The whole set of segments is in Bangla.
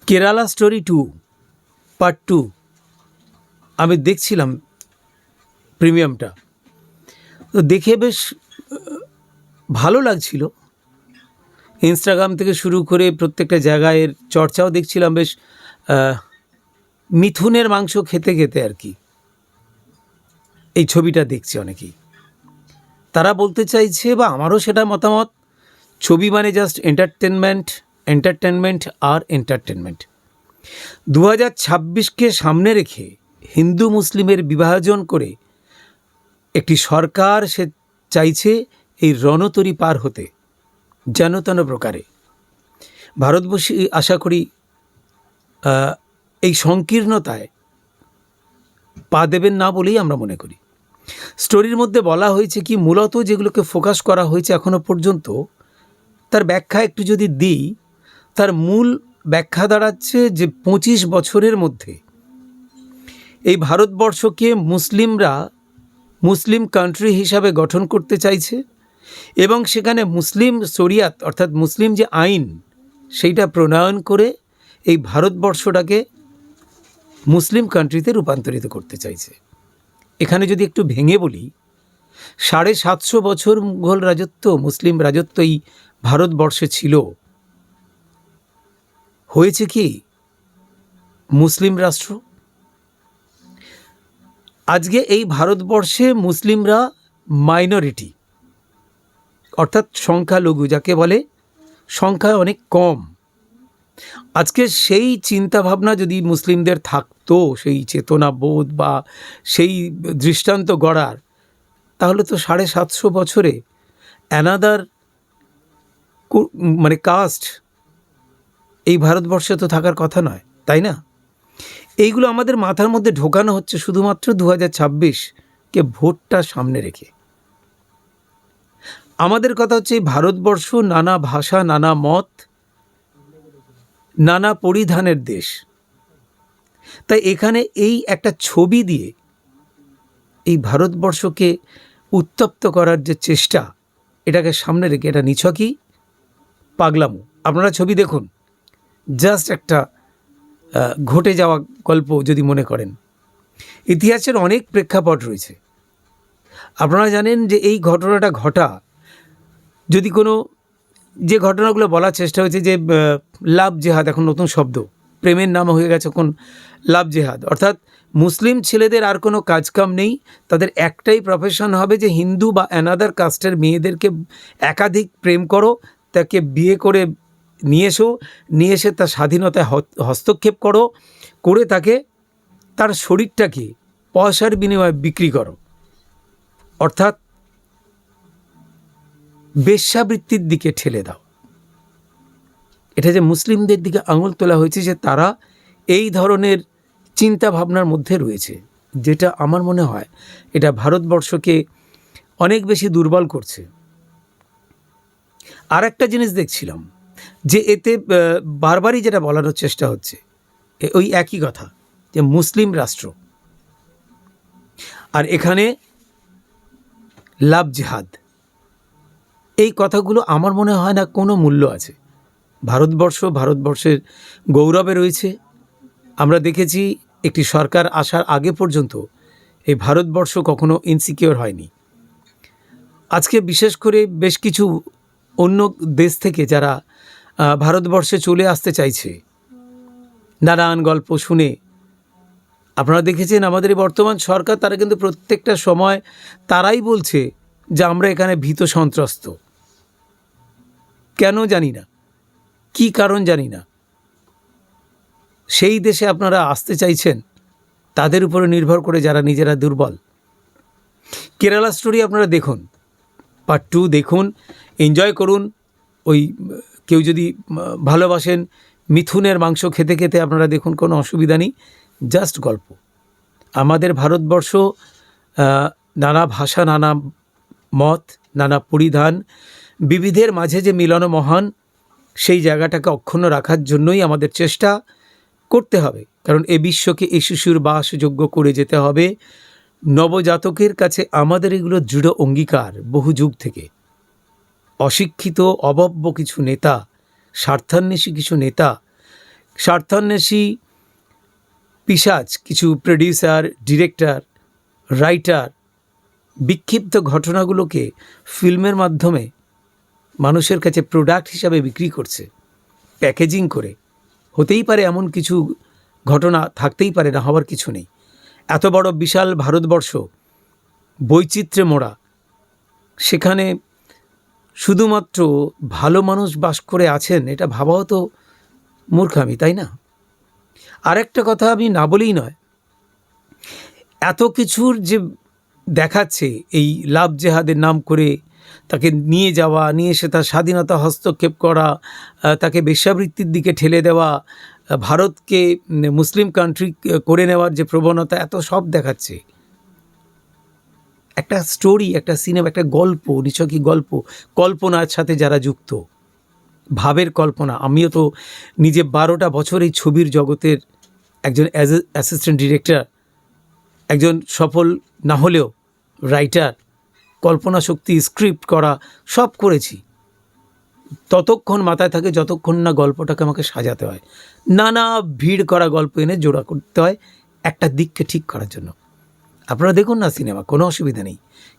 কেরালা স্টোরি 2 পার্ট 2 আমি দেখছিলাম প্রিমিয়ামটা। তো দেখে বেশ ভালো লাগছিল। ইনস্টাগ্রাম থেকে শুরু করে প্রত্যেকটা জায়গায় এর চর্চাও দেখছিলাম বেশ। মিথুনের মাংস খেতে খেতে আর কি এই ছবিটা দেখছে অনেকেই। তারা বলতে চাইছে, বা আমারও সেটা মতামত, ছবি মানে জাস্ট এন্টারটেনমেন্ট আর এন্টারটেনমেন্ট। 2026কে সামনে রেখে হিন্দু মুসলিমের বিভাজন করে একটি সরকার সে চাইছে এই রণতরী পার হতে যেন তেন প্রকারে। ভারতবর্ষী আশা করি এই সংকীর্ণতায় পা দেবেন না বলেই আমরা মনে করি। স্টোরির মধ্যে বলা হয়েছে কি, মূলত যেগুলোকে ফোকাস করা হয়েছে এখনো পর্যন্ত, তার ব্যাখ্যা একটু যদি দিই, তার মূল ব্যাখ্যা দাঁড়াচ্ছে যে 25 বছরের মধ্যে এই ভারতবর্ষকে মুসলিম কান্ট্রি হিসাবে গঠন করতে চাইছে এবং সেখানে মুসলিম শরিয়াত অর্থাৎ মুসলিম যে আইন সেইটা প্রণয়ন করে এই ভারতবর্ষটাকে মুসলিম কান্ট্রিতে রূপান্তরিত করতে চাইছে। এখানে যদি একটু ভেঙে বলি, 750 বছর মুঘল রাজত্ব, মুসলিম রাজত্ব এই ভারতবর্ষে ছিল। হয়েছে কি মুসলিম রাষ্ট্র। আজকে এই ভারতবর্ষে মুসলিমরা মাইনরিটি অর্থাৎ সংখ্যালঘু, যাকে বলে সংখ্যায় অনেক কম। আজকে সেই চিন্তাভাবনা যদি মুসলিমদের থাকতো, সেই চেতনাবোধ বা সেই দৃষ্টান্ত গড়ার, তাহলে তো 750 বছরে অ্যানাদার মানে কাস্ট এই ভারতবর্ষে তো থাকার কথা নয়, তাই না? এইগুলো আমাদের মাথার মধ্যে ঢোকানো হচ্ছে শুধুমাত্র 2026কে ভোটটা সামনে রেখে। আমাদের কথা হচ্ছে এই ভারতবর্ষ নানা ভাষা, নানা মত, নানা পরিধানের দেশ। তাই এখানে এই একটা ছবি দিয়ে এই ভারতবর্ষকে উত্তপ্ত করার যে চেষ্টা, এটাকে সামনে রেখে, এটা নিছকই পাগলামো। আপনারা ছবি দেখুন, জাস্ট একটা ঘটে যাওয়া গল্প যদি মনে করেন। ইতিহাসের অনেক প্রেক্ষাপট রয়েছে। আপনারা জানেন যে এই ঘটনাটা ঘটা, যদি কোনো যে ঘটনাগুলো বলার চেষ্টা হয়েছে যে লাভ জেহাদ, এখন নতুন শব্দ, প্রেমের নাম হয়ে গেছে এখন লাভ জেহাদ, অর্থাৎ মুসলিম ছেলেদের আর কোনো কাজকাম নেই, তাদের একটাই প্রফেশন হবে যে হিন্দু বা অ্যানাদার কাস্টের মেয়েদেরকে একাধিক প্রেম করো, তাকে বিয়ে করে নিয়ে এসে তার স্বাধীনতায় হস্তক্ষেপ করে তাকে তার শরীরটাকে পয়সার বিনিময়ে বিক্রি করো, অর্থাৎ বেশ্যাবৃত্তির দিকে ঠেলে দাও। এটা যে মুসলিমদের দিকে আঙুল তোলা হয়েছে যে তারা এই ধরনের চিন্তা ভাবনার মধ্যে রয়েছে, যেটা আমার মনে হয় এটা ভারতবর্ষকে অনেক বেশি দুর্বল করছে। আর একটা জিনিস দেখছিলাম যে এতে বারবারই যেটা বলানোর চেষ্টা হচ্ছে ওই একই কথা, যে মুসলিম রাষ্ট্র, আর এখানে লাভ জেহাদ, এই কথাগুলো আমার মনে হয় না কোনো মূল্য আছে। ভারতবর্ষের গৌরবে রয়েছে। আমরা দেখেছি একটি সরকার আসার আগে পর্যন্ত এই ভারতবর্ষ কখনো ইনসিকিওর হয়নি। আজকে বিশেষ করে বেশ কিছু অন্য দেশ থেকে যারা ভারতবর্ষে চলে আসতে চাইছে, নানান গল্প শুনে আপনারা দেখেছেন আমাদের এই বর্তমান সরকার, তারা কিন্তু প্রত্যেকটা সময় তারাই বলছে যে আমরা এখানে ভীত সন্ত্রস্ত। কেন জানি না, কি কারণ জানি না, সেই দেশে আপনারা আসতে চাইছেন তাদের উপরে নির্ভর করে যারা নিজেরা দুর্বল। কেরালা স্টোরি আপনারা দেখুন, পার্ট 2 দেখুন, এনজয় করুন। ওই কেউ যদি ভালোবাসেন মিথুনের মাংস খেতে খেতে আপনারা দেখুন, কোনো অসুবিধা নেই, জাস্ট গল্প। আমাদের ভারতবর্ষ নানা ভাষা, নানা মত, নানা পরিধান, বিবিধের মাঝে যে মিলন মহান, সেই জায়গাটাকে অক্ষুণ্ণ রাখার জন্যই আমাদের চেষ্টা করতে হবে। কারণ এ বিশ্বকে এই শিশুর বাসযোগ্য করে যেতে হবে। নবজাতকের কাছে আমাদের এগুলো দৃঢ় অঙ্গীকার বহু যুগ থেকে। অশিক্ষিত অভব্য কিছু নেতা, স্বার্থান্বেষী কিছু নেতা স্বার্থান্বেষী পিশাচ কিছু প্রডিউসার, ডিরেক্টর, রাইটার বিক্ষিপ্ত ঘটনাগুলোকে ফিল্মের মাধ্যমে মানুষের কাছে প্রোডাক্ট হিসাবে বিক্রি করছে, প্যাকেজিং করে। হতেই পারে এমন কিছু ঘটনা, থাকতেই পারে, না হওয়ার কিছু নেই। এত বড় বিশাল ভারতবর্ষ, বৈচিত্র্যে মোড়া, সেখানে শুধুমাত্র ভালো মানুষ বাস করে আছেন, এটা ভাবাও তো মূর্খামি, তাই না? আরেকটা কথা আমি না বলেই নয়, এত কিছুর যে দেখাচ্ছে এই লাভ জেহাদের নাম করে, তাকে নিয়ে যাওয়া, নিয়ে এসে তার স্বাধীনতা হস্তক্ষেপ করা, তাকে বেশ্যাবৃত্তির দিকে ঠেলে দেওয়া, ভারতকে মুসলিম কান্ট্রি করে নেওয়ার যে প্রবণতা, এত সব দেখাচ্ছে। একটা স্টোরি, একটা সিনেমা, একটা গল্প, নিছকই গল্প, কল্পনার সাথে যারা যুক্ত, ভাবের কল্পনা। আমিও তো নিজে 12টা বছর এই ছবির জগতের একজন অ্যাসিস্ট্যান্ট ডিরেক্টর, একজন সফল না হলেও রাইটার, কল্পনা শক্তি, স্ক্রিপ্ট করা সব করেছি। ততক্ষণ মাথায় থাকে যতক্ষণ না গল্পটাকে আমাকে সাজাতে হয়, নানা ভিড় করা গল্প এনে জোড়া করতে হয় একটা দিককে ঠিক করার জন্য। আপনারা দেখুন না সিনেমা, কোনো অসুবিধা নেই,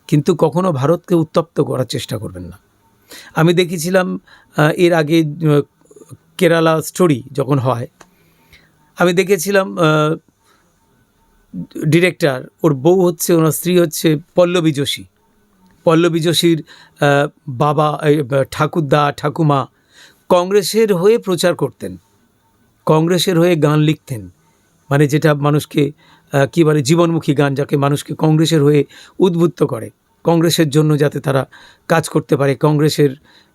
কিন্তু কখনো ভারতকে উত্তপ্ত করার চেষ্টা করবেন না। আমি দেখেছিলাম এর আগে কেরালা স্টোরি যখন হয়, আমি দেখেছিলাম ডিরেক্টর, ওর বউ হচ্ছে, ওনার স্ত্রী হচ্ছে পল্লবী যোশী। পল্লবী যোশীর বাবা, ঠাকুরদা, ঠাকুমা কংগ্রেসের হয়ে প্রচার করতেন, কংগ্রেসের হয়ে গান লিখতেন, মানে যেটা মানুষকে কী বলে, জীবনমুখী গান, যাকে মানুষকে কংগ্রেসের হয়ে উদ্বুদ্ধ করে, কংগ্রেসের জন্য যাতে তারা কাজ করতে পারে, কংগ্রেসের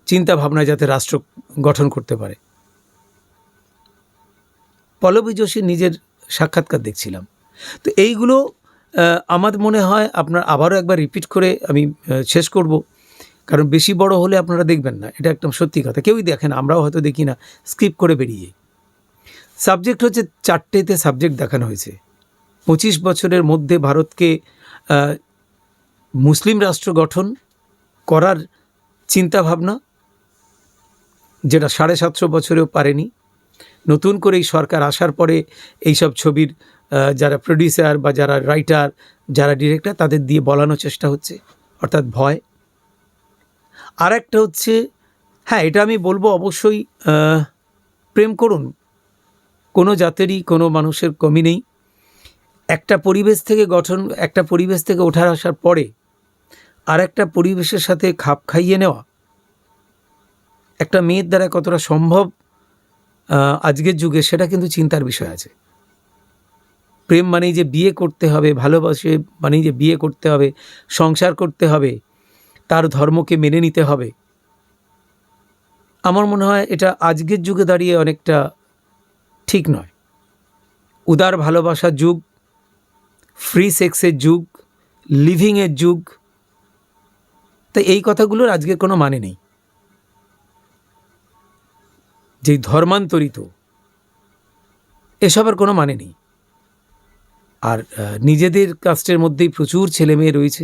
চিন্তাভাবনায় যাতে রাষ্ট্র গঠন করতে পারে। পল্লবী যোশীর নিজের সাক্ষাৎকার দেখছিলাম। তো এইগুলো আমার মনে হয় আপনার আবারও একবার রিপিট করে আমি শেষ করব, কারণ বেশি বড় হলে আপনারা দেখবেন না, এটা একদম সত্যি কথা। কেউই দেখেন, আমরাও হয়তো দেখি না, স্কিপ করে বেরিয়ে। সাবজেক্ট হচ্ছে 4টেতে সাবজেক্ট দেখানো হয়েছে। 25 বছরের মধ্যে ভারতকে মুসলিম রাষ্ট্র গঠন করার চিন্তাভাবনা, যেটা 750 বছরেও পারেনি। নতুন করে এই সরকার আসার পরে এইসব ছবির যারা প্রডিউসার বা যারা রাইটার, যারা ডিরেক্টর, তাদের দিয়ে বলানোর চেষ্টা হচ্ছে, অর্থাৎ ভয়। আর একটা হচ্ছে, হ্যাঁ এটা আমি বলবো অবশ্যই, প্রেম করুন, কোনো জাতেরই কোনো মানুষের কমি নেই। একটা পরিবেশ থেকে একটা পরিবেশ থেকে ওঠা আসার পরে আর একটা পরিবেশের সাথে খাপ খাইয়ে নেওয়া একটা মেয়ের দ্বারা কতটা সম্ভব আজকের যুগে, সেটা কিন্তু চিন্তার বিষয় আছে। প্রেম মানেই যে বিয়ে করতে হবে, ভালোবাসে মানেই যে বিয়ে করতে হবে, সংসার করতে হবে, তার ধর্মকে মেনে নিতে হবে, আমার মনে হয় এটা আজকের যুগে দাঁড়িয়ে অনেকটা ঠিক নয়। উদার ভালোবাসার যুগ, ফ্রি সেক্সের যুগ, লিভিংয়ের যুগ, তাই এই কথাগুলোর আজকের কোনো মানে নেই। যে ধর্মান্তরিত, এসবের কোনো মানে নেই। আর নিজেদের কাস্টের মধ্যেই প্রচুর ছেলে মেয়ে রয়েছে,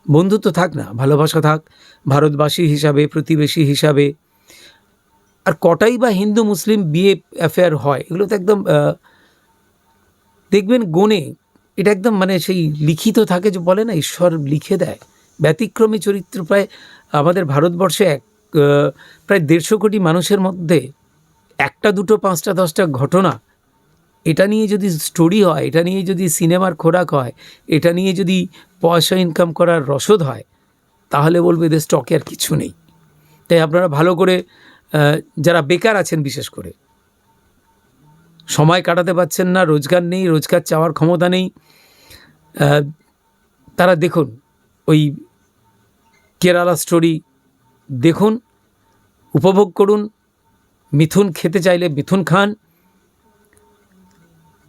বন্ধুত্ব থাক না, ভালোবাসা থাক, ভারতবাসী হিসাবে, প্রতিবেশী হিসাবে। আর কটাই বা হিন্দু মুসলিম বিয়ে অ্যাফেয়ার হয়, এগুলো তো একদম দেখবেন গনে, এটা একদম মানে সেই লিখিত থাকে, যে বলে না ঈশ্বর লিখে দেয়। ব্যতিক্রমী চরিত্র প্রায় আমাদের ভারতবর্ষে প্রায় 150 কোটি মানুষের মধ্যে 1টা 2টো 5টা 10টা ঘটনা, এটা নিয়ে যদি স্টোরি হয়, এটা নিয়ে যদি সিনেমার খোরাক হয়, এটা নিয়ে যদি পয়সা ইনকাম করার রসদ হয়, তাহলে বলবে এদের স্টকে আর কিছু নেই। তাই আপনারা ভালো করে, যারা বেকার আছেন, বিশেষ করে সময় কাটাতে পারছেন না, রোজগার নেই, রোজগার চাওয়ার ক্ষমতা নেই, তারা দেখুন ওই কেরালা স্টোরি, দেখুন, উপভোগ করুন। মিথুন খেতে চাইলে মিথুন খান,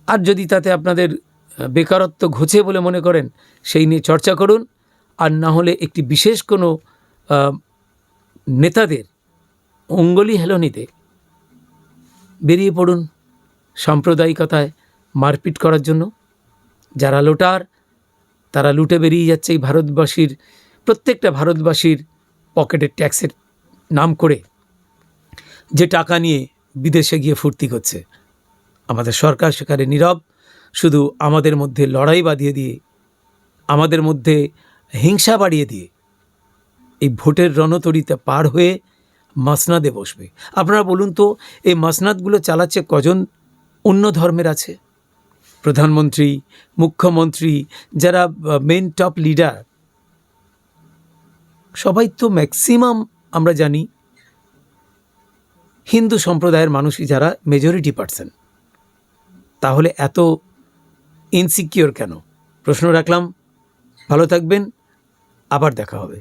আর যদি তাতে আপনাদের বেকারত্ব ঘোচে বলে মনে করেন, সেই নিয়ে চর্চা করুন। আর না হলে একটি বিশেষ কোনো নেতাদের অঙ্গুলি হেলনিতে বেরিয়ে পড়ুন সাম্প্রদায়িকতায় মারপিট করার জন্য। যারা লুটার, তারা লুটে বেরিয়ে যাচ্ছে এই ভারতবাসীর, প্রত্যেকটা ভারতবাসীর পকেটের ট্যাক্সের নাম করে। যে টাকা নিয়ে বিদেশে গিয়ে ফুর্তি করছে। আমাদের সরকার সেখানে নীরব, শুধু আমাদের মধ্যে লড়াই বাঁধিয়ে দিয়ে, আমাদের মধ্যে হিংসা বাড়িয়ে দিয়ে এই ভোটের রণতরীতে পার হয়ে মাসনাদে বসবে। আপনারা বলুন তো, এই মাসনাদগুলো চালাচ্ছে কজন অন্য ধর্মের আছে? প্রধানমন্ত্রী, মুখ্যমন্ত্রী, যারা মেন টপ লিডার, সবাই তো ম্যাক্সিমাম আমরা জানি হিন্দু সম্প্রদায়ের মানুষই, যারা মেজরিটি পার্সন। তাহলে এত ইনসিকিওর কেন? প্রশ্ন রাখলাম। ভালো থাকবেন, আবার দেখা হবে।